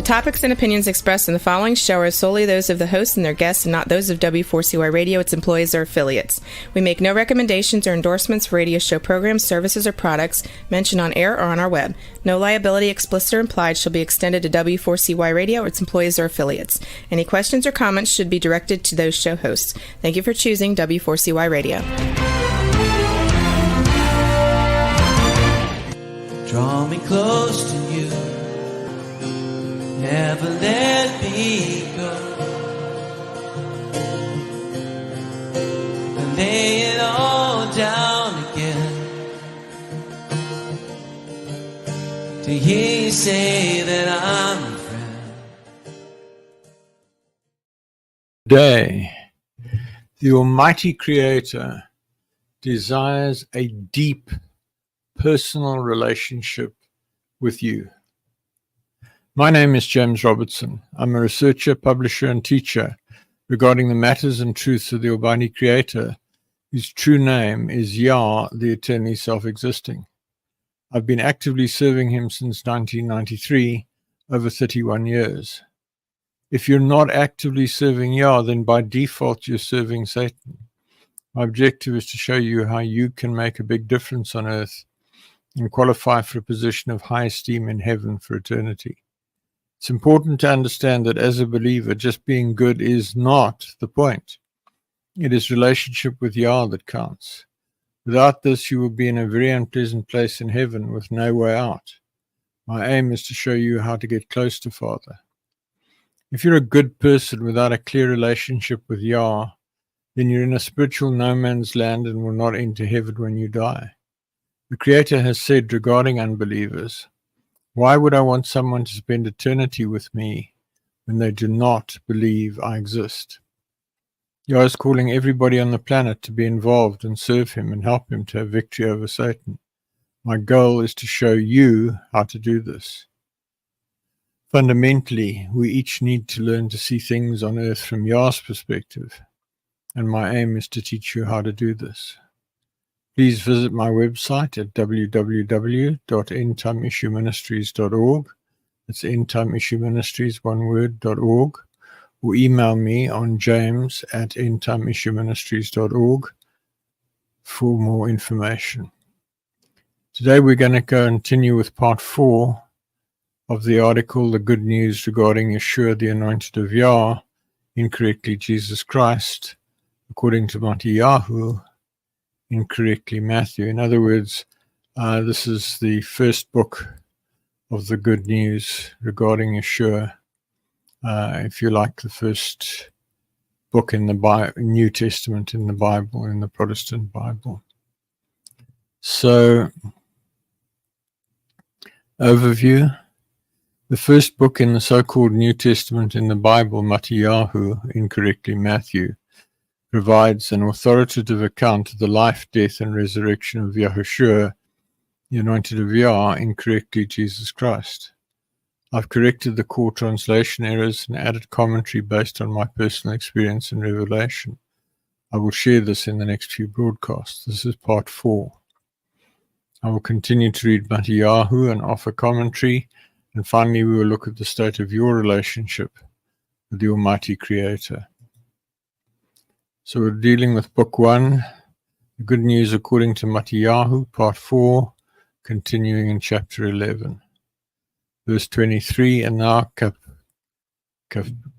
topics and opinions expressed in the following show are solely those of the host and their guests and not those of W4CY Radio, its employees, or affiliates. We make no recommendations or endorsements for radio show programs, services, or products mentioned on air or on our web. No liability, explicit or implied, shall be extended to W4CY Radio or its employees or affiliates. Any questions or comments should be directed to those show hosts. Thank you for choosing W4CY Radio. Draw me close to you, never let me go, and lay it all down again, to hear you say that I'm a friend. Today, the Almighty Creator desires a deep personal relationship with you. My name is James Robertson. I'm a researcher, publisher, and teacher regarding the matters and truths of the Almighty Creator, whose true name is Yah, the eternally self-existing. I've been actively serving him since 1993, over 31 years. If you're not actively serving Yah, then by default you're serving Satan. My objective is to show you how you can make a big difference on earth and qualify for a position of high esteem in heaven for eternity. It's important to understand that as a believer, just being good is not the point. It is relationship with Yah that counts. Without this, you will be in a very unpleasant place in heaven with no way out. My aim is to show you how to get close to Father. If you're a good person without a clear relationship with Yah, then you're in a spiritual no man's land and will not enter heaven when you die. The Creator has said regarding unbelievers, why would I want someone to spend eternity with me when they do not believe I exist? Yah is calling everybody on the planet to be involved and serve him and help him to have victory over Satan. My goal is to show you how to do this. Fundamentally, we each need to learn to see things on earth from Yah's perspective, and my aim is to teach you how to do this. Please visit my website at www.endtimeissueministries.org. It's endtimeissueministries, one word, .org. Or email me on james@endtimeissueministries.org for more information. Today we're going to continue with part 4 of the article, The Good News Regarding Yahooshua, the Anointed of Yah, incorrectly Jesus Christ, according to Yahoo, incorrectly Matthew. In other words, this is the first book of the good news regarding Yahooshua. If you like, the first book in the New Testament in the Bible, in the Protestant Bible. So, overview. The first book in the so-called New Testament in the Bible, Yahoo, incorrectly Matthew, provides an authoritative account of the life, death, and resurrection of Yahooshua, the Anointed of Yah, incorrectly Jesus Christ. I've corrected the core translation errors and added commentary based on my personal experience and revelation. I will share this in the next few broadcasts. This is part 4. I will continue to read Yahoo and offer commentary, and finally we will look at the state of your relationship with the Almighty Creator. So we're dealing with Book 1, The Good News According to Yahoo, Part 4, continuing in Chapter 11. Verse 23, and now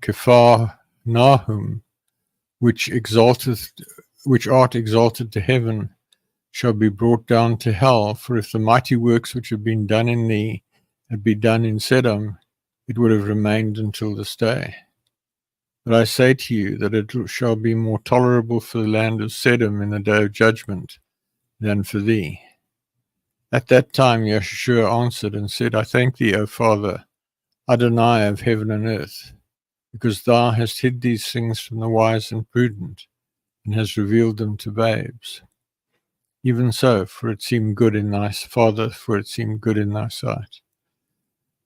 Capharnaum, which art exalted to heaven, shall be brought down to hell. For if the mighty works which have been done in thee had been done in Sodom, it would have remained until this day. But I say to you that it shall be more tolerable for the land of Sodom in the day of judgment than for thee. At that time Yahooshua answered and said, I thank thee, O Father, Adonai of heaven and earth, because thou hast hid these things from the wise and prudent, and hast revealed them to babes. Even so, for it seemed good in thy sight.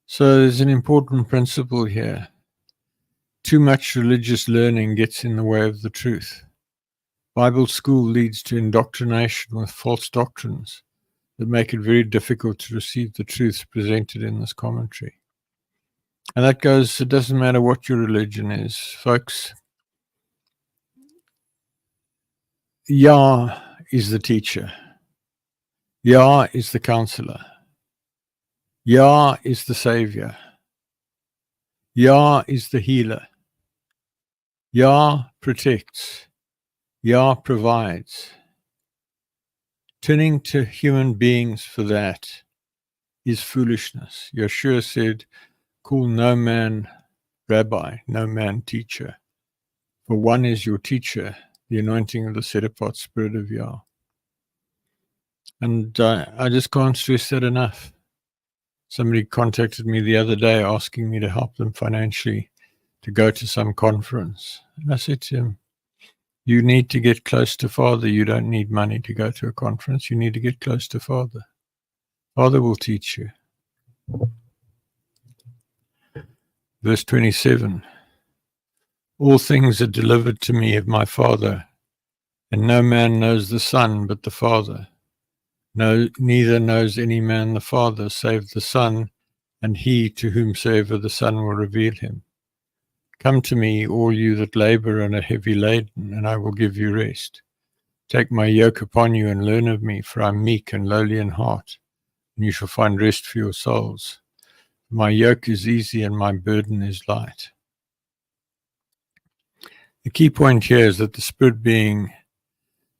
So there's an important principle here. Too much religious learning gets in the way of the truth. Bible school leads to indoctrination with false doctrines that make it very difficult to receive the truths presented in this commentary. And that goes, it doesn't matter what your religion is, folks. Yah is the teacher. Yah is the counselor. Yah is the savior. Yah is the healer. Yah protects. Yah provides. Turning to human beings for that is foolishness. Yahooshua said, call no man rabbi, no man teacher. For one is your teacher, the anointing of the set-apart Spirit of Yah. And I just can't stress that enough. Somebody contacted me the other day asking me to help them financially to go to some conference. And I said to him, you need to get close to Father. You don't need money to go to a conference. You need to get close to Father. Father will teach you. Verse 27, all things are delivered to me of my Father, and no man knows the Son but the Father. No, neither knows any man the Father save the Son, and he to whomsoever the Son will reveal him. Come to me, all you that labor and are heavy laden, and I will give you rest. Take my yoke upon you and learn of me, for I am meek and lowly in heart, and you shall find rest for your souls. My yoke is easy and my burden is light. The key point here is that the spirit being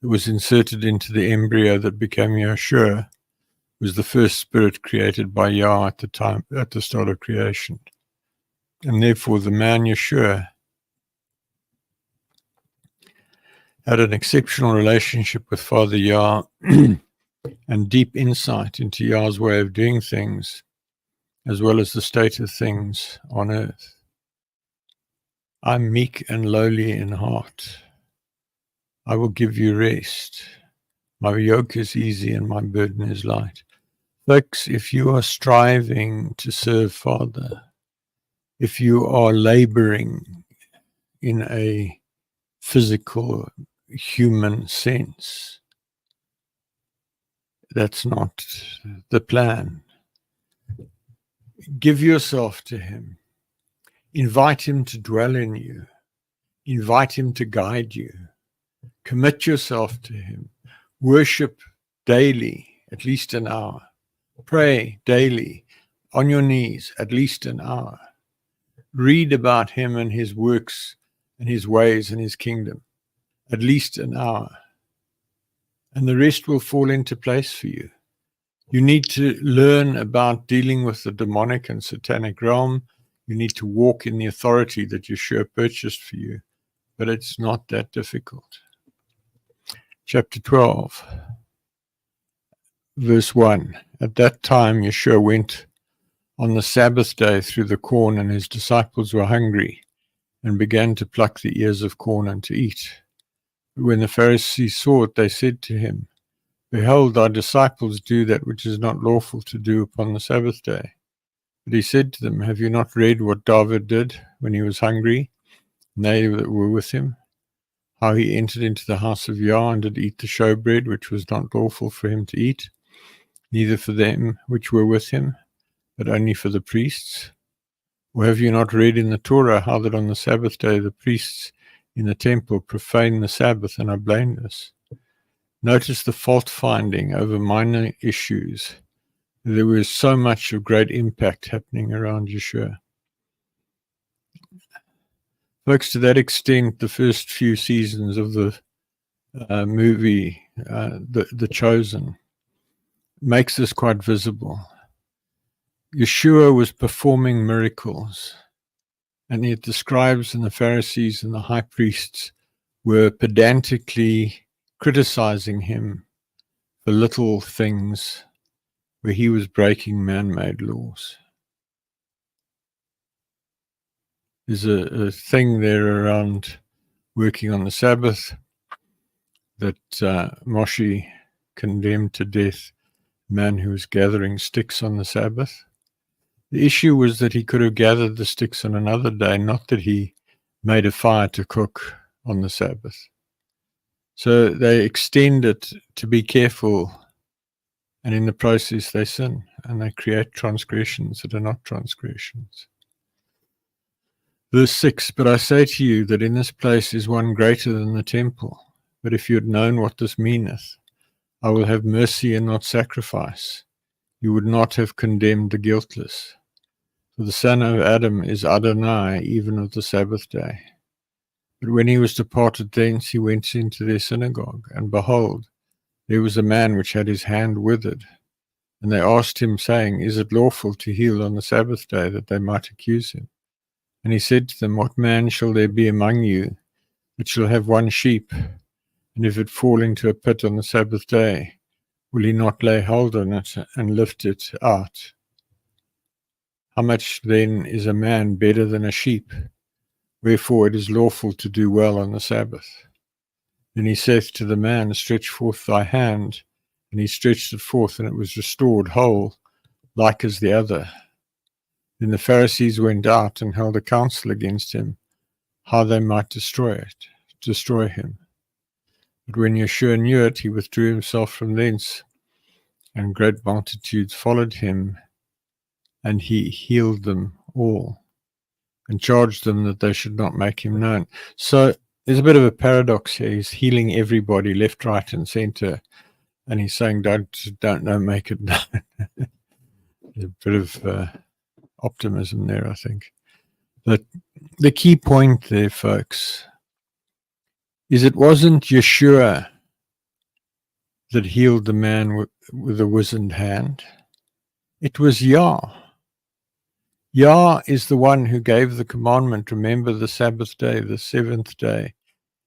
that was inserted into the embryo that became Yahooshua was the first spirit created by Yah at the start of creation. And therefore the man Yahooshua had an exceptional relationship with Father Yah and deep insight into Yah's way of doing things, as well as the state of things on earth. I'm meek and lowly in heart. I will give you rest. My yoke is easy and my burden is light. Folks, if you are striving to serve Father, if you are laboring in a physical, human sense, that's not the plan. Give yourself to Him. Invite Him to dwell in you. Invite Him to guide you. Commit yourself to Him. Worship daily, at least an hour. Pray daily, on your knees, at least an hour. Read about Him and His works and His ways and His kingdom, at least an hour. And the rest will fall into place for you. You need to learn about dealing with the demonic and satanic realm. You need to walk in the authority that Yahooshua purchased for you. But it's not that difficult. Chapter 12, verse 1. At that time Yahooshua went on the Sabbath day through the corn, and his disciples were hungry and began to pluck the ears of corn and to eat. But when the Pharisees saw it, they said to him, Behold, thy disciples do that which is not lawful to do upon the Sabbath day. But he said to them, Have you not read what David did when he was hungry, and they that were with him? How he entered into the house of Yah and did eat the showbread, which was not lawful for him to eat, neither for them which were with him, but only for the priests? Or have you not read in the Torah how that on the Sabbath day the priests in the temple profane the Sabbath and are blameless? Notice the fault finding over minor issues. There was so much of great impact happening around Yahooshua. Folks, to that extent, the first few seasons of the movie, The Chosen, makes this quite visible. Yahooshua was performing miracles, and it describes, and the Pharisees and the high priests were pedantically criticizing him for little things where he was breaking man-made laws. There's a thing there around working on the Sabbath that Moshe condemned to death a man who was gathering sticks on the Sabbath. The issue was that he could have gathered the sticks on another day, not that he made a fire to cook on the Sabbath. So they extend it to be careful, and in the process they sin, and they create transgressions that are not transgressions. Verse 6, but I say to you that in this place is one greater than the temple. But if you had known what this meaneth, I will have mercy and not sacrifice, you would not have condemned the guiltless. For the son of Adam is Adonai, even of the Sabbath day. But when he was departed thence, he went into their synagogue, and behold, there was a man which had his hand withered. And they asked him, saying, Is it lawful to heal on the Sabbath day, that they might accuse him? And he said to them, What man shall there be among you that shall have one sheep, and if it fall into a pit on the Sabbath day, will he not lay hold on it and lift it out? How much then is a man better than a sheep? Wherefore it is lawful to do well on the Sabbath. Then he saith to the man, Stretch forth thy hand. And he stretched it forth, and it was restored whole, like as the other. Then the Pharisees went out and held a council against him, how they might destroy him. But when Yahooshua knew it, he withdrew himself from thence, and great multitudes followed him, and he healed them all, and charged them that they should not make him known. So there's a bit of a paradox here. He's healing everybody left, right, and center, and he's saying, don't know, make it known. There's a bit of optimism there, I think. But the key point there, folks, is it wasn't Yahooshua that healed the man with a wizened hand. It was Yah. Yah is the one who gave the commandment, remember the Sabbath day, the seventh day,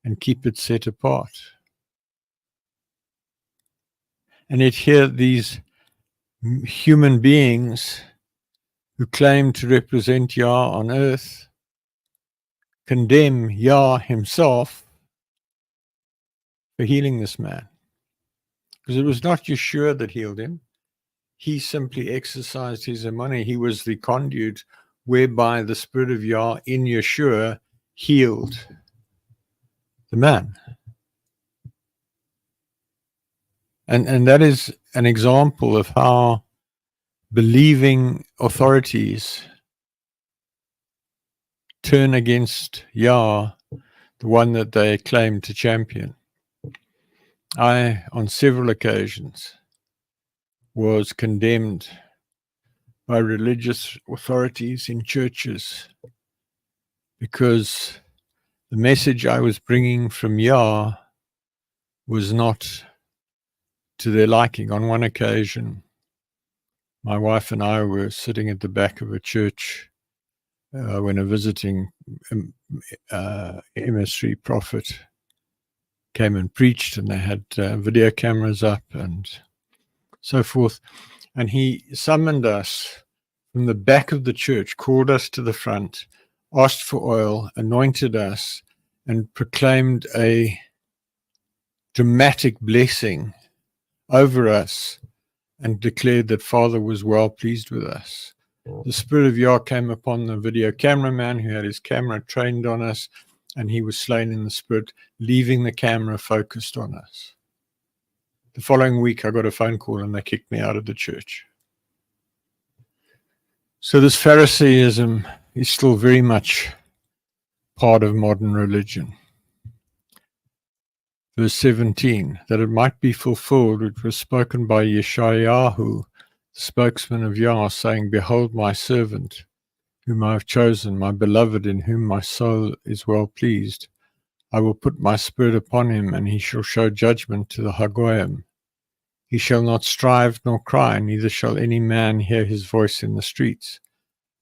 and keep it set apart. And yet here these human beings who claim to represent Yah on earth condemn Yah himself for healing this man. Because it was not Yahooshua that healed him. He simply exercised his money. He was the conduit whereby the Spirit of Yah in Yahooshua healed the man. And that is an example of how believing authorities turn against Yah, the one that they claim to champion. I, on several occasions, was condemned by religious authorities in churches because the message I was bringing from Yah was not to their liking. On one occasion, my wife and I were sitting at the back of a church when a visiting emissary prophet came and preached, and they had video cameras up and so forth. And he summoned us from the back of the church, called us to the front, asked for oil, anointed us, and proclaimed a dramatic blessing over us and declared that Father was well pleased with us. The Spirit of Yah came upon the video cameraman who had his camera trained on us, and he was slain in the Spirit, leaving the camera focused on us. The following week, I got a phone call and they kicked me out of the church. So this Pharisaism is still very much part of modern religion. Verse 17, that it might be fulfilled, which was spoken by Yeshayahu, the spokesman of Yah, saying, Behold my servant, whom I have chosen, my beloved, in whom my soul is well pleased. I will put my spirit upon him, and he shall show judgment to the Hagoyim. He shall not strive nor cry, neither shall any man hear his voice in the streets.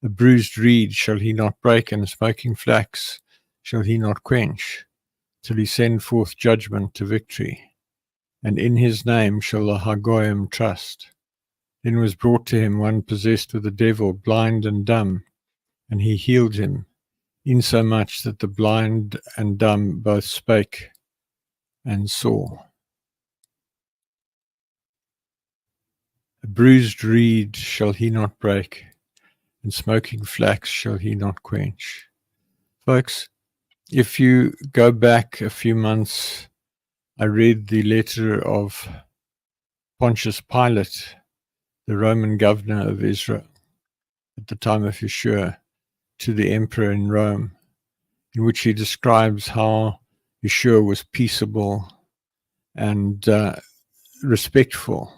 A bruised reed shall he not break, and a smoking flax shall he not quench, till he send forth judgment to victory. And in his name shall the Hagoyim trust. Then was brought to him one possessed with a devil, blind and dumb, and he healed him, insomuch that the blind and dumb both spake and saw. A bruised reed shall he not break, and smoking flax shall he not quench. Folks, if you go back a few months, I read the letter of Pontius Pilate, the Roman governor of Israel, at the time of Yahooshua, to the emperor in Rome, in which he describes how Yahooshua was peaceable and respectful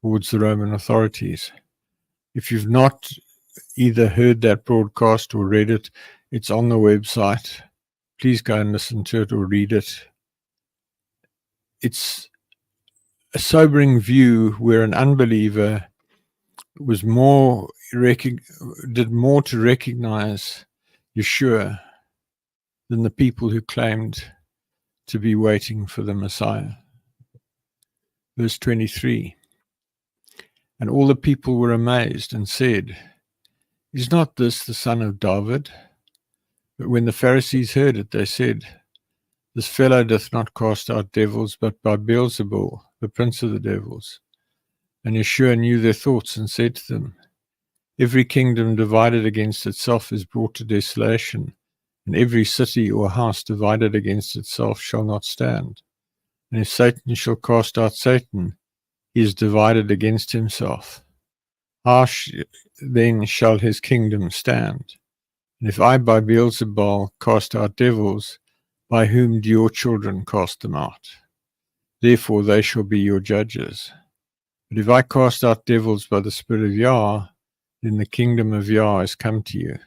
towards the Roman authorities. If you've not either heard that broadcast or read it, it's on the website. Please go and listen to it or read it. It's a sobering view where an unbeliever was did more to recognize Yahooshua than the people who claimed to be waiting for the Messiah. Verse 23, and all the people were amazed and said, is not this the son of David? But when the Pharisees heard it, they said, this fellow doth not cast out devils, but by Beelzebul, the prince of the devils. And Yahooshua knew their thoughts and said to them, every kingdom divided against itself is brought to desolation, and every city or house divided against itself shall not stand. And if Satan shall cast out Satan, he is divided against himself. How then shall his kingdom stand? And if I by Beelzebul cast out devils, by whom do your children cast them out? Therefore they shall be your judges. But if I cast out devils by the Spirit of Yah, then the kingdom of Yah is come to you.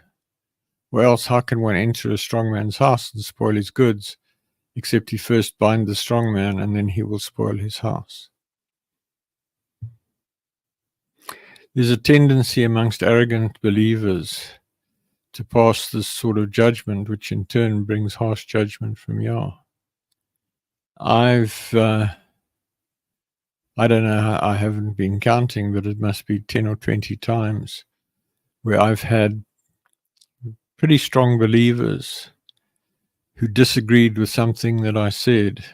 Or else how can one enter a strong man's house and spoil his goods, except he first bind the strong man, and then he will spoil his house? There's a tendency amongst arrogant believers to pass this sort of judgment, which in turn brings harsh judgment from Yah. I don't know, I haven't been counting, but it must be 10 or 20 times where I've had pretty strong believers who disagreed with something that I said,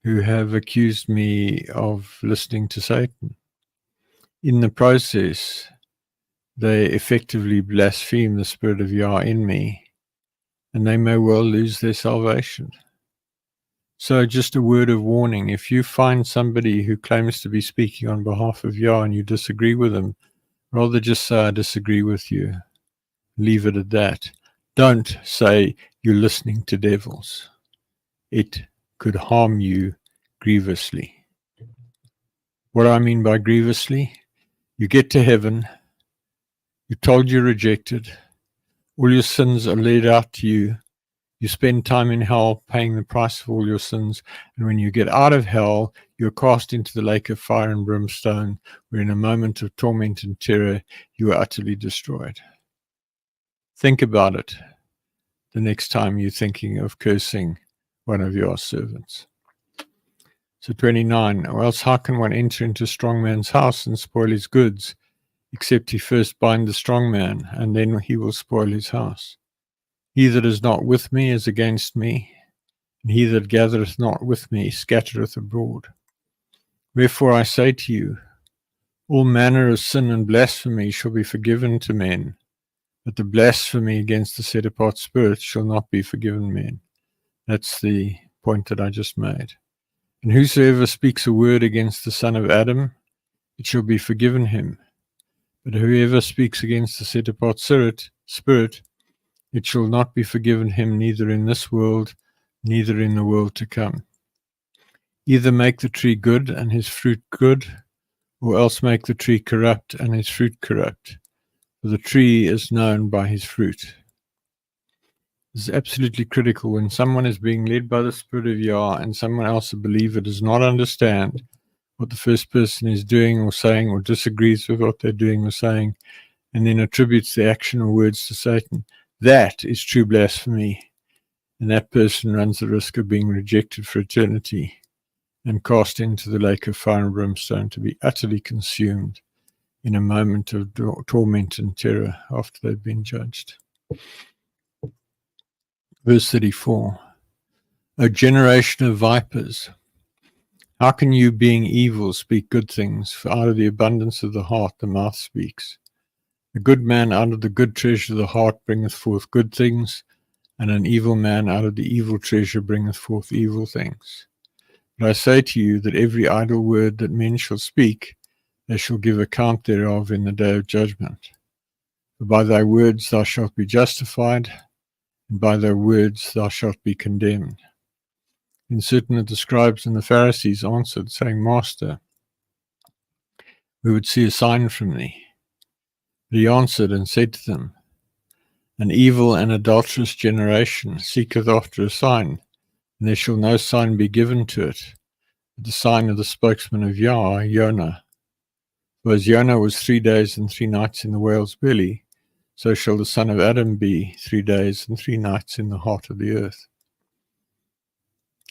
who have accused me of listening to Satan. In the process, they effectively blaspheme the Spirit of Yah in me, and they may well lose their salvation. So just a word of warning, if you find somebody who claims to be speaking on behalf of Yah and you disagree with them, rather just say, I disagree with you. Leave it at that. Don't say you're listening to devils. It could harm you grievously. What do I mean by grievously? You get to heaven, you're told you're rejected, all your sins are laid out to you, you spend time in hell paying the price of all your sins, and when you get out of hell, you're cast into the lake of fire and brimstone, where in a moment of torment and terror, you are utterly destroyed. Think about it the next time you're thinking of cursing one of your servants. So 29, or else how can one enter into a strong man's house and spoil his goods, except he first bind the strong man, and then he will spoil his house? He that is not with me is against me, and he that gathereth not with me scattereth abroad. Wherefore I say to you, all manner of sin and blasphemy shall be forgiven to men, but the blasphemy against the set-apart Spirit shall not be forgiven men. That's the point that I just made. And whosoever speaks a word against the son of Adam, it shall be forgiven him. But whoever speaks against the set-apart Spirit, it shall not be forgiven him, neither in this world, neither in the world to come. Either make the tree good and his fruit good, or else make the tree corrupt and his fruit corrupt. For the tree is known by his fruit. This is absolutely critical. When someone is being led by the Spirit of Yah and someone else, a believer, does not understand what the first person is doing or saying, or disagrees with what they're doing or saying, and then attributes the action or words to Satan, that is true blasphemy. And that person runs the risk of being rejected for eternity and cast into the lake of fire and brimstone to be utterly consumed in a moment of torment and terror after they've been judged. Verse 34, O generation of vipers, how can you, being evil, speak good things? For out of the abundance of the heart the mouth speaks. A good man out of the good treasure of the heart bringeth forth good things, and an evil man out of the evil treasure bringeth forth evil things. But I say to you that every idle word that men shall speak, they shall give account thereof in the day of judgment. For by thy words thou shalt be justified, and by thy words thou shalt be condemned. And certain of the scribes and the Pharisees answered, saying, Master, we would see a sign from thee. But he answered and said to them, An evil and adulterous generation seeketh after a sign, and there shall no sign be given to it, but the sign of the spokesman of Yah, Jonah. For as Jonah was 3 days and 3 nights in the whale's belly, so shall the Son of Adam be 3 days and 3 nights in the heart of the earth.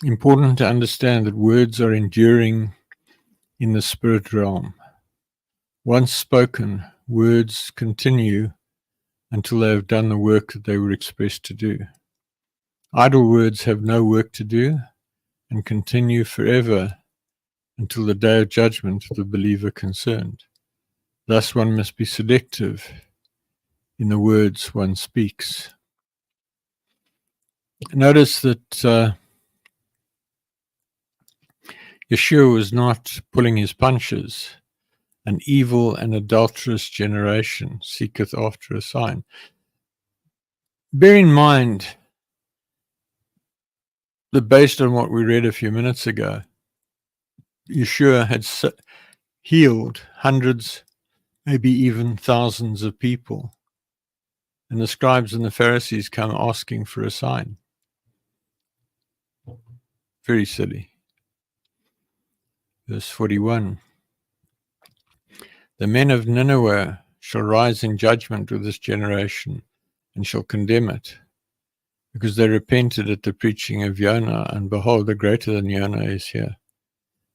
Important to understand that words are enduring in the spirit realm. Once spoken, words continue until they have done the work that they were expressed to do. Idle words have no work to do and continue forever until the day of judgment of the believer concerned. Thus one must be selective in the words one speaks. Notice that Yeshua was not pulling his punches. An evil and adulterous generation seeketh after a sign. Bear in mind that based on what we read a few minutes ago, Yeshua had healed hundreds, maybe even thousands of people. And the scribes and the Pharisees come asking for a sign. Very silly. Verse 41. The men of Nineveh shall rise in judgment with this generation and shall condemn it, because they repented at the preaching of Jonah, and behold, a greater than Jonah is here.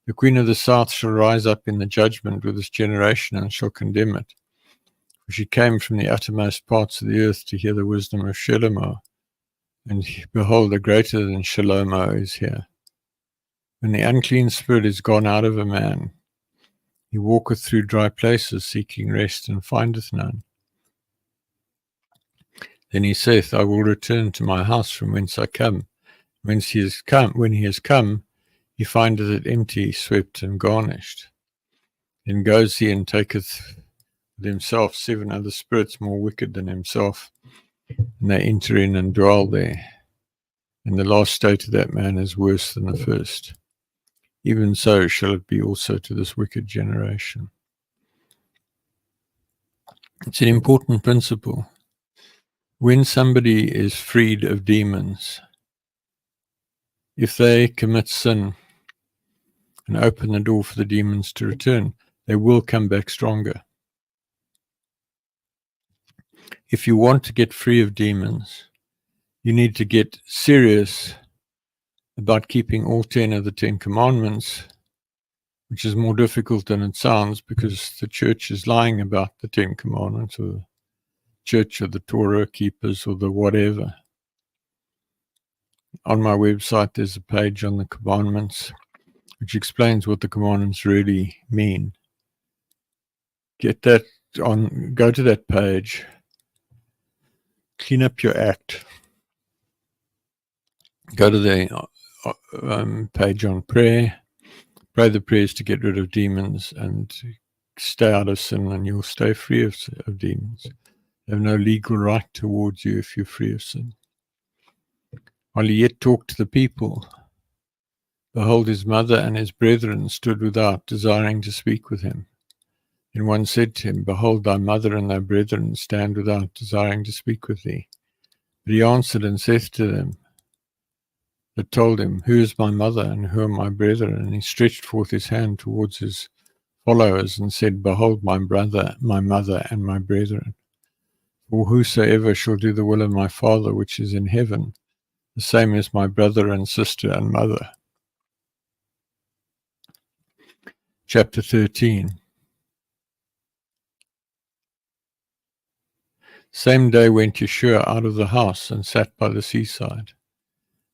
The queen of the south shall rise up in the judgment with this generation and shall condemn it. For she came from the uttermost parts of the earth to hear the wisdom of Shlomo, and behold, a greater than Shlomo is here. When the unclean spirit is gone out of a man, he walketh through dry places, seeking rest, and findeth none. Then he saith, I will return to my house from whence I come. When he is come, he findeth it empty, swept, and garnished. Then goes he and taketh with himself 7 other spirits more wicked than himself, and they enter in and dwell there. And the last state of that man is worse than the first. Even so shall it be also to this wicked generation. It's an important principle. When somebody is freed of demons, if they commit sin and open the door for the demons to return, they will come back stronger. If you want to get free of demons, you need to get serious about keeping all 10 of the 10 commandments, which is more difficult than it sounds because the church is lying about the 10 commandments, or the church or the Torah keepers or the whatever. On my website, there's a page on the commandments which explains what the commandments really mean. Get that on, go to that page, clean up your act, go to the page on prayer, pray the prayers to get rid of demons and stay out of sin, and you'll stay free of demons. They have no legal right towards you if you're free of sin. While he yet talked to the people, behold, his mother and his brethren stood without, desiring to speak with him. And one said to him, Behold, thy mother and thy brethren stand without, desiring to speak with thee. But he answered and saith to them that told him, Who is my mother and who are my brethren? And he stretched forth his hand towards his followers and said, Behold, my brother, my mother, and my brethren. For whosoever shall do the will of my Father which is in heaven, the same is my brother and sister and mother. Chapter 13. Same day went Yeshua out of the house and sat by the seaside,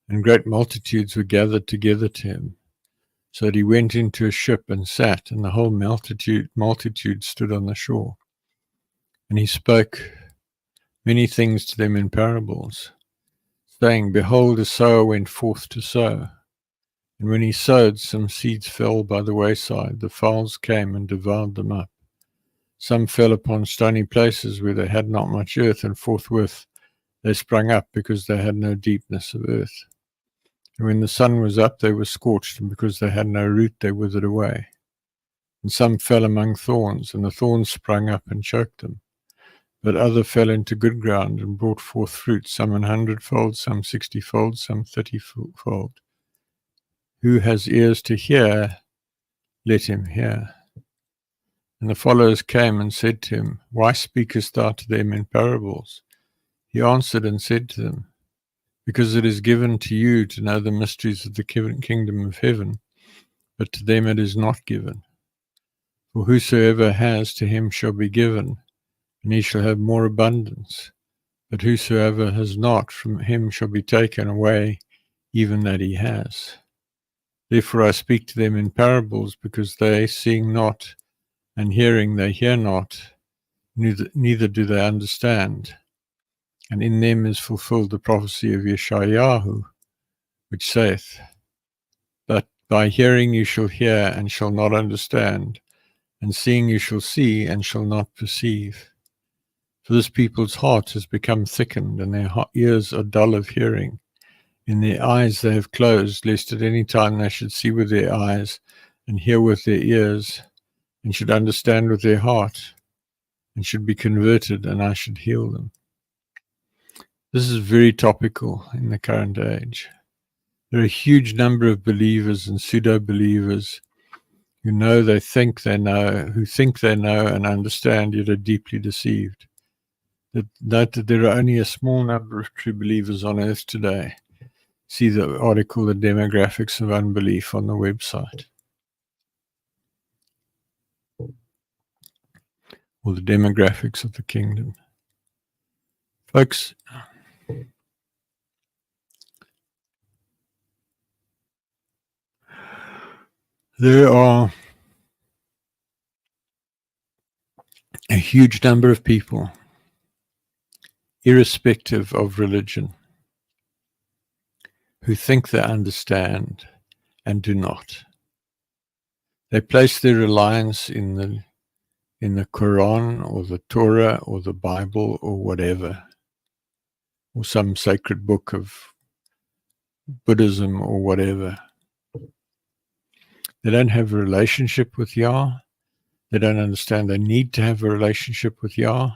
and great multitudes were gathered together to him. So that he went into a ship and sat, and the whole multitude stood on the shore. And he spoke many things to them in parables, saying, Behold, a sower went forth to sow. And when he sowed, some seeds fell by the wayside. The fowls came and devoured them up. Some fell upon stony places where they had not much earth, and forthwith they sprung up, because they had no deepness of earth. And when the sun was up, they were scorched, and because they had no root, they withered away. And some fell among thorns, and the thorns sprung up and choked them. But other fell into good ground and brought forth fruit, some 100-fold, some 60-fold, some 30-fold. Who has ears to hear, let him hear. And the followers came and said to him, Why speakest thou to them in parables? He answered and said to them, Because it is given to you to know the mysteries of the kingdom of heaven, but to them it is not given. For whosoever has, to him shall be given, and he shall have more abundance. But whosoever has not, from him shall be taken away even that he has. Therefore I speak to them in parables, because they, seeing not, and hearing they hear not, neither do they understand. And in them is fulfilled the prophecy of Yahooshua, which saith, But by hearing you shall hear, and shall not understand, and seeing you shall see, and shall not perceive. For this people's heart has become thickened, and their ears are dull of hearing. In their eyes they have closed, lest at any time they should see with their eyes, and hear with their ears, and should understand with their heart, and should be converted, and I should heal them. This is very topical in the current age. There are a huge number of believers and pseudo-believers who think they know and understand, yet are deeply deceived. Note that there are only a small number of true believers on earth today. See the article, The Demographics of Unbelief, on the website. Or The Demographics of the Kingdom. Folks, there are a huge number of people, irrespective of religion, who think they understand and do not. They place their reliance in the Quran or the Torah or the Bible or whatever, or some sacred book of Buddhism or whatever. They don't have a relationship with Yah. They don't understand they need to have a relationship with Yah.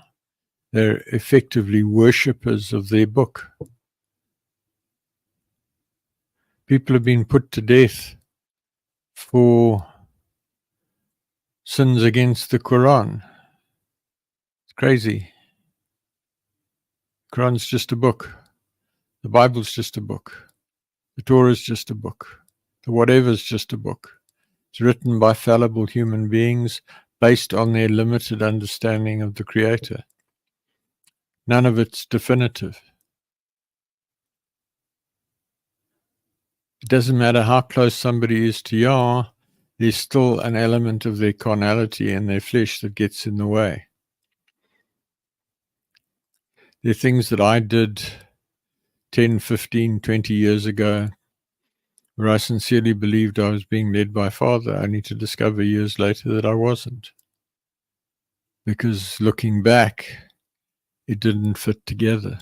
They're effectively worshippers of their book. People have been put to death for sins against the Quran. It's crazy. The Quran's just a book. The Bible's just a book. The Torah's just a book. The whatever's just a book. It's written by fallible human beings based on their limited understanding of the Creator. None of it's definitive. It doesn't matter how close somebody is to Yah, there's still an element of their carnality and their flesh that gets in the way. There are things that I did 10, 15, 20 years ago where I sincerely believed I was being led by Father, only to discover years later that I wasn't. Because looking back, it didn't fit together.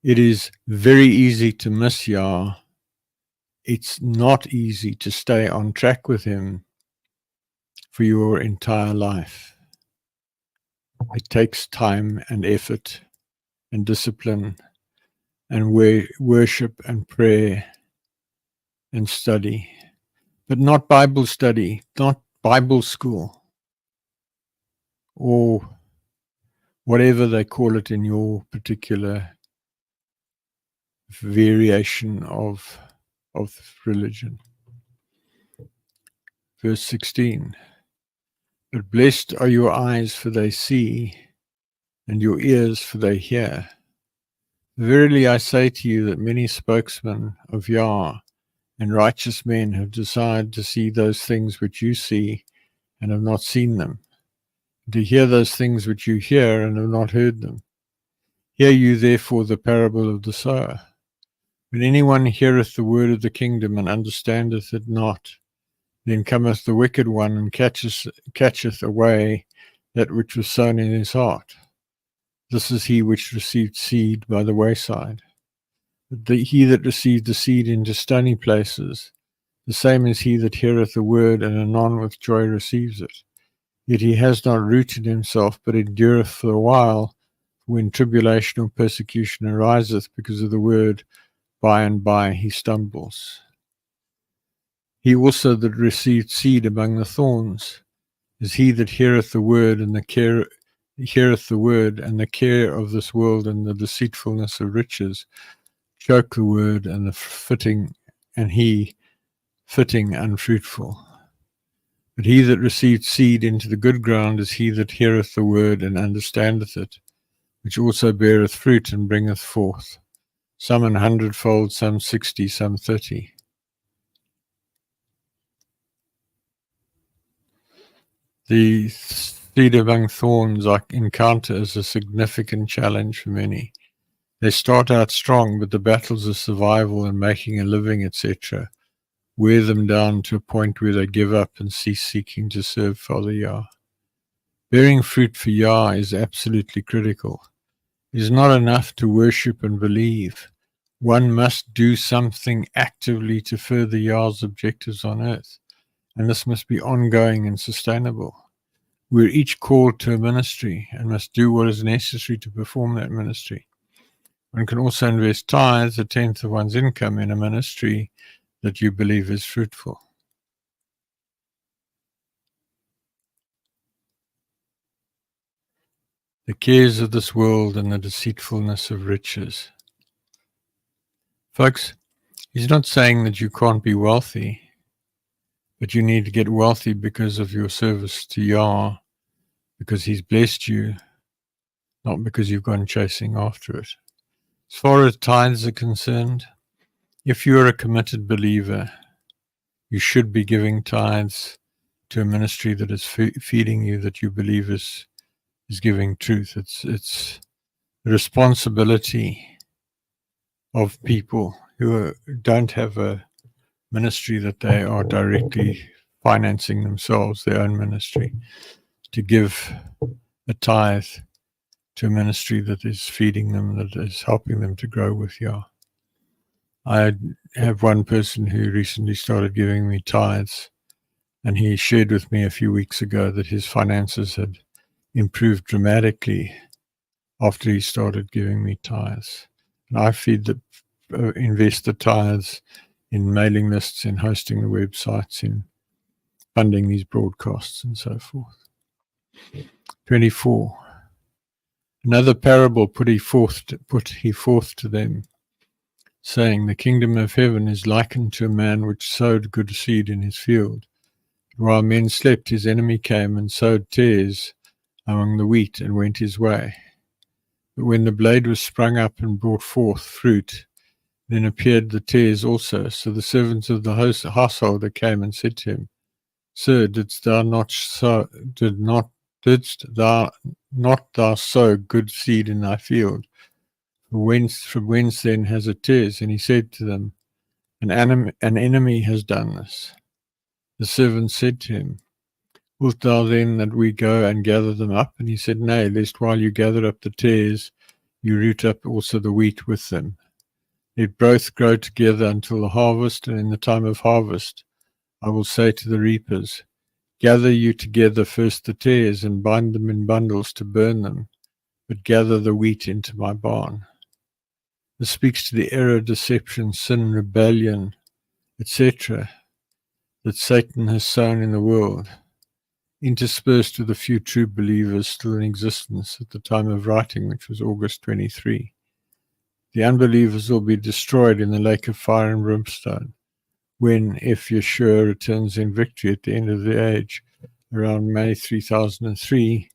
It is very easy to miss Yah. It's not easy to stay on track with Him for your entire life. It takes time and effort and discipline and worship and prayer and study, but not Bible study, not Bible school, or whatever they call it in your particular variation of religion. Verse 16, but blessed are your eyes, for they see, and your ears, for they hear. Verily I say to you that many spokesmen of Yah and righteous men have desired to see those things which you see and have not seen them, and to hear those things which you hear and have not heard them. Hear you therefore the parable of the sower. When anyone heareth the word of the kingdom and understandeth it not, Then cometh the wicked one and catcheth away that which was sown in his heart. This is he which received seed by the wayside. But he that received the seed into stony places, the same is he that heareth the word, and anon with joy receives it. Yet he has not rooted himself, but endureth for a while. When tribulation or persecution ariseth because of the word, by and by he stumbles. He also that received seed among the thorns is he that heareth the word, and the care of this world and the deceitfulness of riches choke the word, and he fitting unfruitful. But he that received seed into the good ground is he that heareth the word and understandeth it, which also beareth fruit and bringeth forth, some 100-fold, some 60, some 30. The seed among thorns I encounter as a significant challenge for many. They start out strong, but the battles of survival and making a living, etc., wear them down to a point where they give up and cease seeking to serve Father Yah. Bearing fruit for Yah is absolutely critical. It is not enough to worship and believe. One must do something actively to further Yah's objectives on earth, and this must be ongoing and sustainable. We're each called to a ministry and must do what is necessary to perform that ministry. One can also invest tithes, 1/10 of one's income, in a ministry that you believe is fruitful. The cares of this world and the deceitfulness of riches. Folks, he's not saying that you can't be wealthy, but you need to get wealthy because of your service to Yah, because he's blessed you, not because you've gone chasing after it. As far as tithes are concerned, if you're a committed believer, you should be giving tithes to a ministry that is feeding you, that you believe is giving truth. It's the responsibility of people who don't have a ministry that they are directly financing themselves, their own ministry, to give a tithe to a ministry that is feeding them, that is helping them to grow with Yah. I have one person who recently started giving me tithes, and he shared with me a few weeks ago that his finances had improved dramatically after he started giving me tithes. And I invest the tithes in mailing lists, in hosting the websites, in funding these broadcasts, and so forth. 24. Another parable put he forth to them, saying, the kingdom of heaven is likened to a man which sowed good seed in his field. While men slept, his enemy came and sowed tares among the wheat and went his way. But when the blade was sprung up and brought forth fruit, then appeared the tares also. So the servants of the householder came and said to him, Sir, didst thou not sow good seed in thy field? From whence then has it tares? And he said to them, An enemy has done this. The servant said to him, Wilt thou then that we go and gather them up? And he said, Nay, lest while you gather up the tares, you root up also the wheat with them. Let both grow together until the harvest, and in the time of harvest I will say to the reapers, Gather you together first the tares, and bind them in bundles to burn them, but gather the wheat into my barn. This speaks to the error, deception, sin, rebellion, etc., that Satan has sown in the world, interspersed with a few true believers still in existence at the time of writing, which was August 23. The unbelievers will be destroyed in the lake of fire and brimstone when, if Yeshua returns in victory at the end of the age, around May 3003,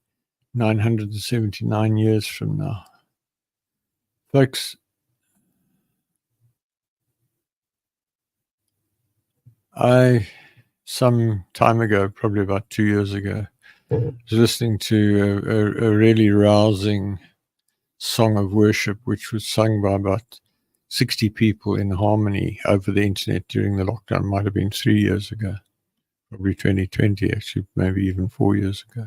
979 years from now. Folks, some time ago, probably about 2 years ago, was listening to a really rousing song of worship, which was sung by about 60 people in harmony over the internet during the lockdown. Might have been 3 years ago, probably 2020, actually, maybe even 4 years ago.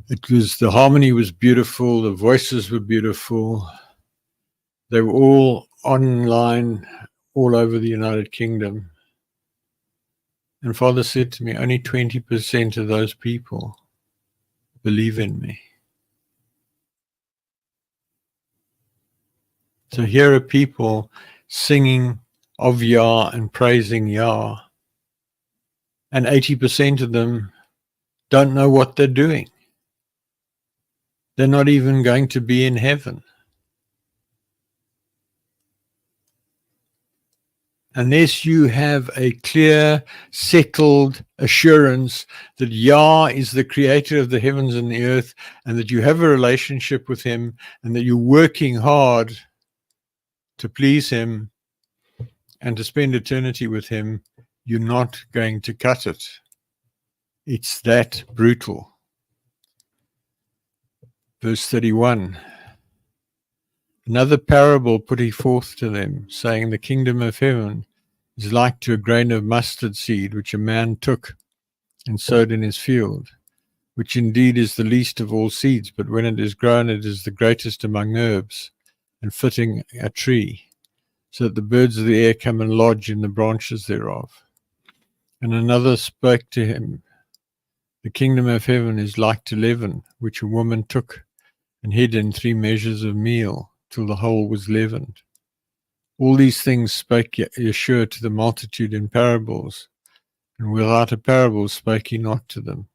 It was, the harmony was beautiful, the voices were beautiful. They were all online all over the United Kingdom. And Father said to me, only 20% of those people believe in me. So here are people singing of Yah and praising Yah, and 80% of them don't know what they're doing. They're not even going to be in heaven. Unless you have a clear, settled assurance that Yah is the creator of the heavens and the earth, and that you have a relationship with him, and that you're working hard to please him and to spend eternity with him, you're not going to cut it. It's that brutal. Verse 31. Another parable put he forth to them, saying, the kingdom of heaven is like to a grain of mustard seed, which a man took and sowed in his field, which indeed is the least of all seeds, but when it is grown, it is the greatest among herbs, and fitting a tree, so that the birds of the air come and lodge in the branches thereof. And another spoke to him, the kingdom of heaven is like to leaven, which a woman took and hid in 3 measures of meal, till the whole was leavened. All these things spake Yahooshua to the multitude in parables, and without a parable spake he not to them,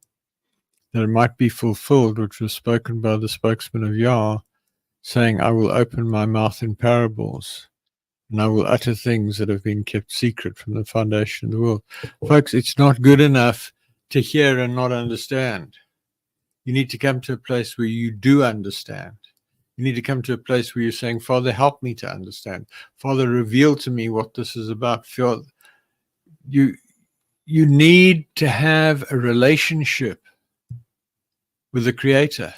that it might be fulfilled which was spoken by the spokesman of Yah, saying, I will open my mouth in parables, and I will utter things that have been kept secret from the foundation of the world. Folks, it's not good enough to hear and not understand. You need to come to a place where you do understand. You need to come to a place where you're saying, Father, help me to understand. Father, reveal to me what this is about. You need to have a relationship with the Creator.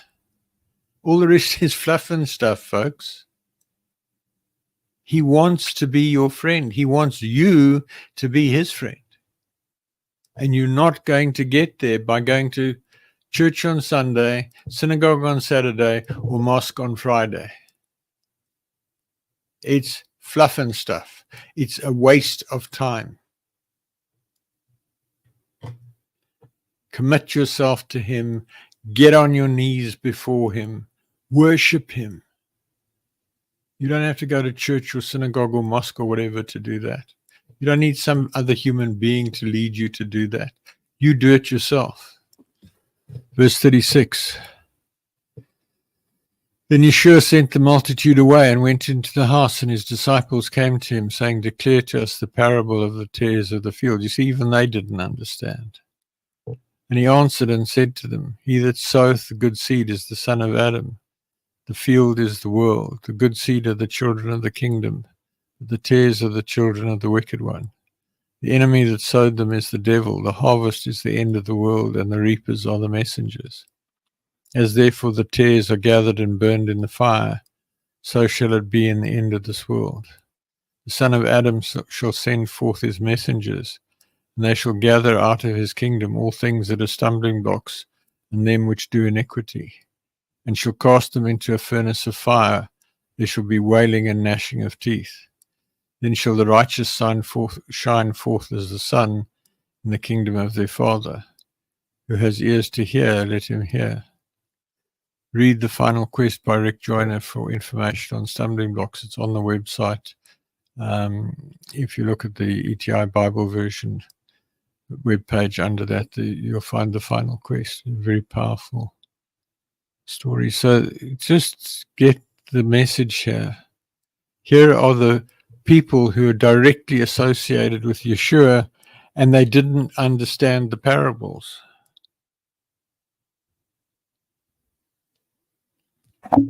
All the rest is fluff and stuff, folks. He wants to be your friend. He wants you to be his friend. And you're not going to get there by going to church on Sunday, synagogue on Saturday, or mosque on Friday. It's fluff and stuff. It's a waste of time. Commit yourself to him. Get on your knees before him. Worship him. You don't have to go to church or synagogue or mosque or whatever to do that. You don't need some other human being to lead you to do that. You do it yourself. Verse 36. Then Yahooshua sent the multitude away and went into the house, and his disciples came to him, saying, declare to us the parable of the tares of the field. You see, even they didn't understand. And he answered and said to them, he that soweth the good seed is the son of Adam. The field is the world. The good seed are the children of the kingdom. The tares are the children of the wicked one. The enemy that sowed them is the devil. The harvest is the end of the world, and the reapers are the messengers. As therefore the tares are gathered and burned in the fire, so shall it be in the end of this world. The Son of Adam shall send forth his messengers, and they shall gather out of his kingdom all things that are stumbling blocks, and them which do iniquity, and shall cast them into a furnace of fire. There shall be wailing and gnashing of teeth. Then shall the righteous shine forth as the sun in the kingdom of their Father. Who has ears to hear, let him hear. Read The Final Quest by Rick Joyner for information on stumbling blocks. It's on the website. If you look at the ETI Bible version webpage, under that, you'll find The Final Quest. Very powerful story. So just get the message here. Here are the people who are directly associated with Yahooshua, and they didn't understand the parables.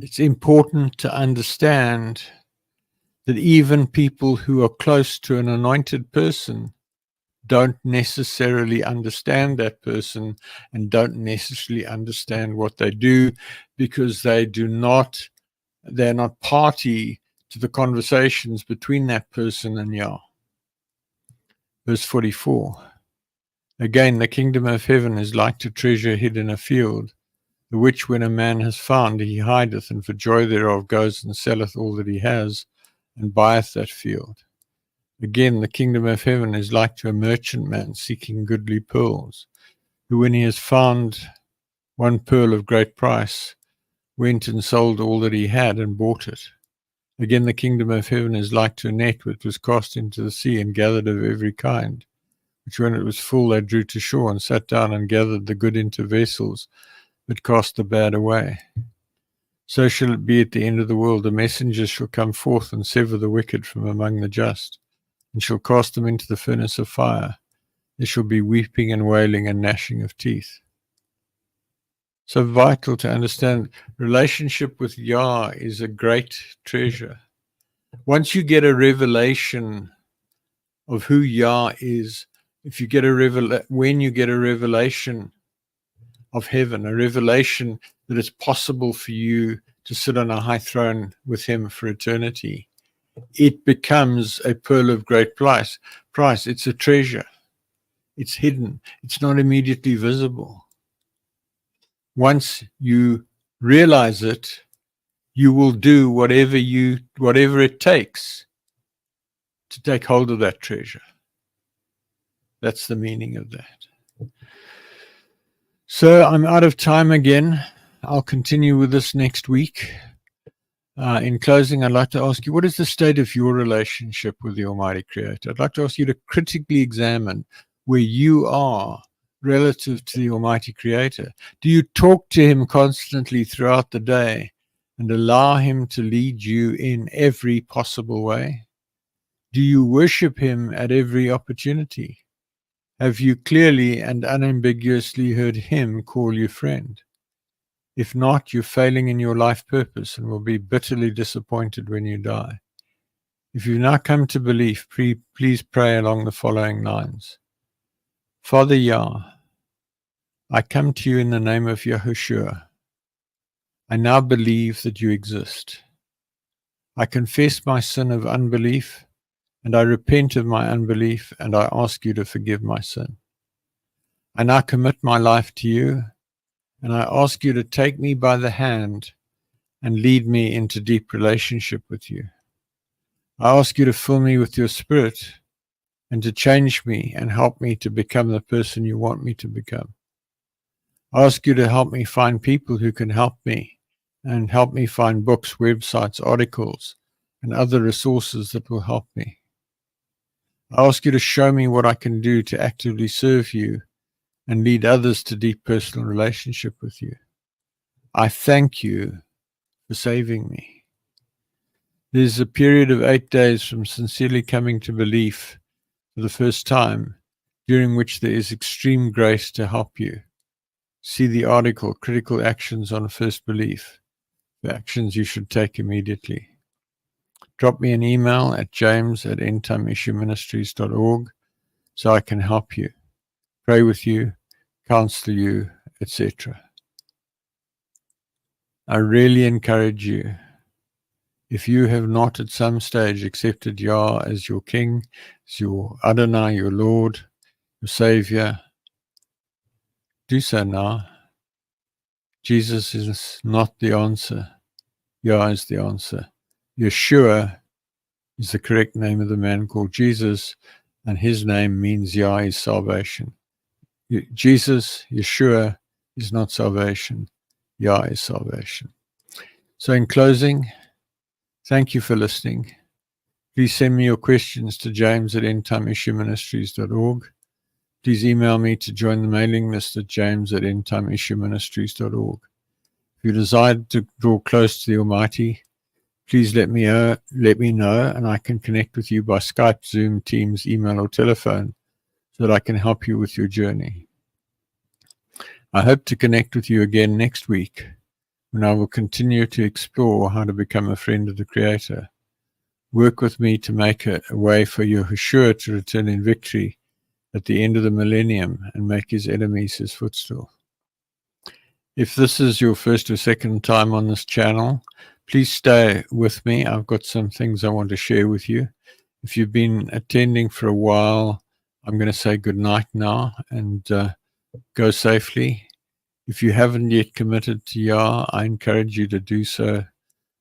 It's important to understand that even people who are close to an anointed person don't necessarily understand that person and don't necessarily understand what they do, because they're not party to the conversations between that person and Yah. Verse 44. Again, the kingdom of heaven is like to treasure hid in a field, the which when a man has found, he hideth, and for joy thereof goes and selleth all that he has, and buyeth that field. Again, the kingdom of heaven is like to a merchantman seeking goodly pearls, who when he has found one pearl of great price, went and sold all that he had and bought it. Again, the kingdom of heaven is like to a net which was cast into the sea and gathered of every kind, which when it was full they drew to shore and sat down and gathered the good into vessels, but cast the bad away. So shall it be at the end of the world. The messengers shall come forth and sever the wicked from among the just, and shall cast them into the furnace of fire. There shall be weeping and wailing and gnashing of teeth. So vital to understand, relationship with Yah is a great treasure. Once you get a revelation of who Yah is, if you get when you get a revelation of heaven, a revelation that it's possible for you to sit on a high throne with him for eternity, it becomes a pearl of great price. It's a treasure. It's hidden. It's not immediately visible. Once you realize it, you will do whatever it takes to take hold of that treasure. That's the meaning of that. So I'm out of time again. I'll continue with this next week. In closing, I'd like to ask you, what is the state of your relationship with the Almighty Creator? I'd like to ask you to critically examine where you are relative to the Almighty Creator. Do you talk to him constantly throughout the day and allow him to lead you in every possible way? Do you worship him at every opportunity? Have you clearly and unambiguously heard him call you friend? If not, you're failing in your life purpose and will be bitterly disappointed when you die. If you've now come to belief, please pray along the following lines. Father Yah, I come to you in the name of Yahooshua. I now believe that you exist. I confess my sin of unbelief, and I repent of my unbelief, and I ask you to forgive my sin. I now commit my life to you, and I ask you to take me by the hand and lead me into deep relationship with you. I ask you to fill me with your Spirit and to change me and help me to become the person you want me to become. I ask you to help me find people who can help me and help me find books, websites, articles, and other resources that will help me. I ask you to show me what I can do to actively serve you and lead others to deep personal relationship with you. I thank you for saving me. There's a period of 8 days from sincerely coming to belief for the first time, during which there is extreme grace to help you. See the article, Critical Actions on First Belief, the actions you should take immediately. Drop me an email at james@endtimeissueministries.org so I can help you, pray with you, counsel you, etc. I really encourage you, if you have not at some stage accepted Yah as your King, as your Adonai, your Lord, your Savior, do so now. Jesus is not the answer. Yah is the answer. Yeshua is the correct name of the man called Jesus, and his name means Yah is salvation. Jesus, Yeshua, is not salvation. Yah is salvation. So in closing, thank you for listening. Please send me your questions to james@endtimeissueministries.org. Please email me to join the mailing list at james@endtimeissueministries.org. If you desire to draw close to the Almighty, please let me know, and I can connect with you by Skype, Zoom, Teams, email, or telephone so that I can help you with your journey. I hope to connect with you again next week, when I will continue to explore how to become a friend of the Creator. Work with me to make a way for Yahooshua to return in victory at the end of the millennium and make his enemies his footstool. If this is your first or second time on this channel, please stay with me. I've got some things I want to share with you. If you've been attending for a while, I'm going to say good night now and go safely. If you haven't yet committed to Yah, I encourage you to do so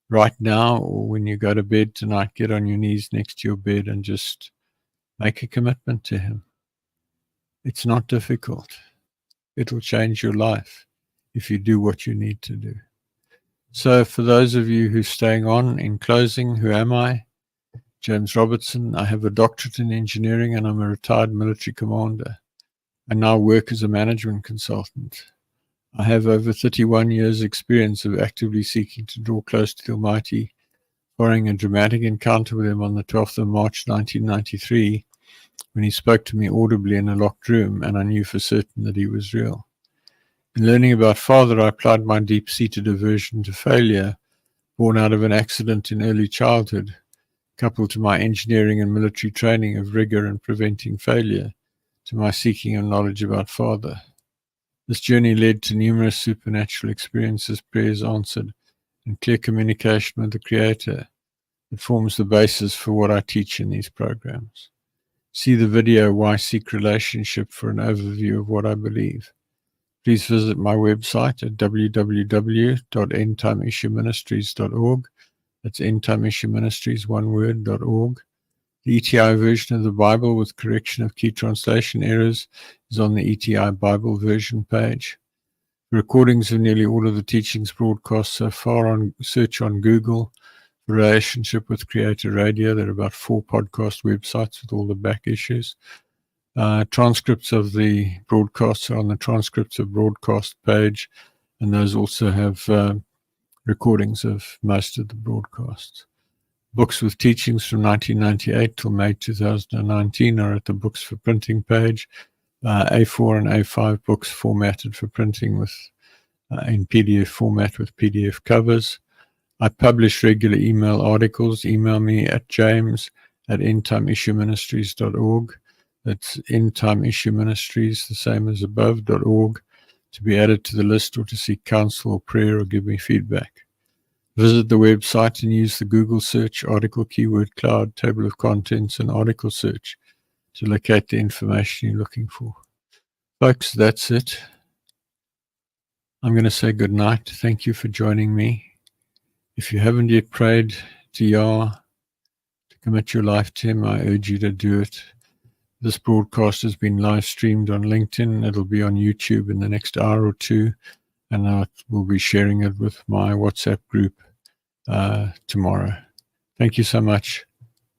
right now, or when you go to bed tonight, get on your knees next to your bed and just make a commitment to Him. It's not difficult. It'll change your life if you do what you need to do. So for those of you who's staying on, in closing, who am I? James Robertson. I have a doctorate in engineering and I'm a retired military commander. I now work as a management consultant. I have over 31 years' experience of actively seeking to draw close to the Almighty, following a dramatic encounter with Him on the 12th of March 1993, when He spoke to me audibly in a locked room, and I knew for certain that He was real. In learning about Father, I applied my deep-seated aversion to failure, born out of an accident in early childhood, coupled to my engineering and military training of rigor and preventing failure, to my seeking of knowledge about Father. This journey led to numerous supernatural experiences, prayers answered, and clear communication with the Creator that forms the basis for what I teach in these programs. See the video, Why Seek Relationship, for an overview of what I believe. Please visit my website at www.endtimeissueministries.org. That's endtimeissueministries, one word, .org. The ETI version of the Bible with correction of key translation errors is on the ETI Bible version page. Recordings of nearly all of the teachings broadcast so far search on Google for Relationship with Creator Radio. There are about 4 podcast websites with all the back issues. Transcripts of the broadcasts are on the Transcripts of Broadcast page, and those also have recordings of most of the broadcasts. Books with teachings from 1998 till May 2019 are at the Books for Printing page. A4 and A5 books formatted for printing with in PDF format with PDF covers. I publish regular email articles. Email me at james@endtimeissueministries.org. That's endtimeissueministries, the same as above, .org, to be added to the list or to seek counsel or prayer or give me feedback. Visit the website and use the Google search, article keyword cloud, table of contents, and article search to locate the information you're looking for. Folks, that's it. I'm going to say good night. Thank you for joining me. If you haven't yet prayed to Yah, to commit your life to Him, I urge you to do it. This broadcast has been live streamed on LinkedIn. It'll be on YouTube in the next hour or two, and I will be sharing it with my WhatsApp group tomorrow. Thank you so much.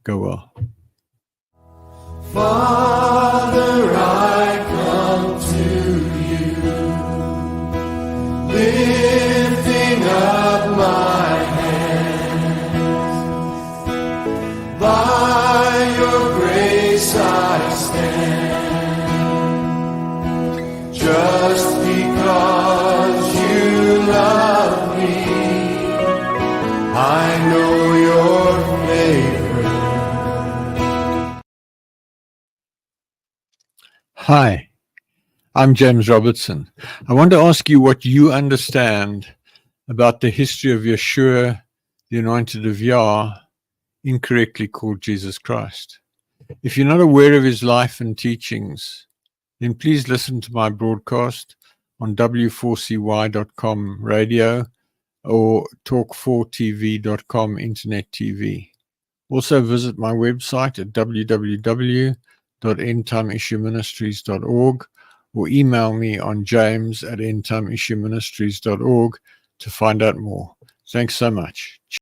Go well. Father, I come to you, lifting up my hands. By your grace I stand, just because you love me. I know your favor. Hi, I'm James Robertson. I want to ask you what you understand about the history of Yahooshua, the Anointed of Yah, incorrectly called Jesus Christ. If you're not aware of his life and teachings, then please listen to my broadcast on w4cy.com radio or talk4tv.com internet TV. Also visit my website at www.endtimeissueministries.org or email me on james@endtimeissueministries.org to find out more. Thanks so much.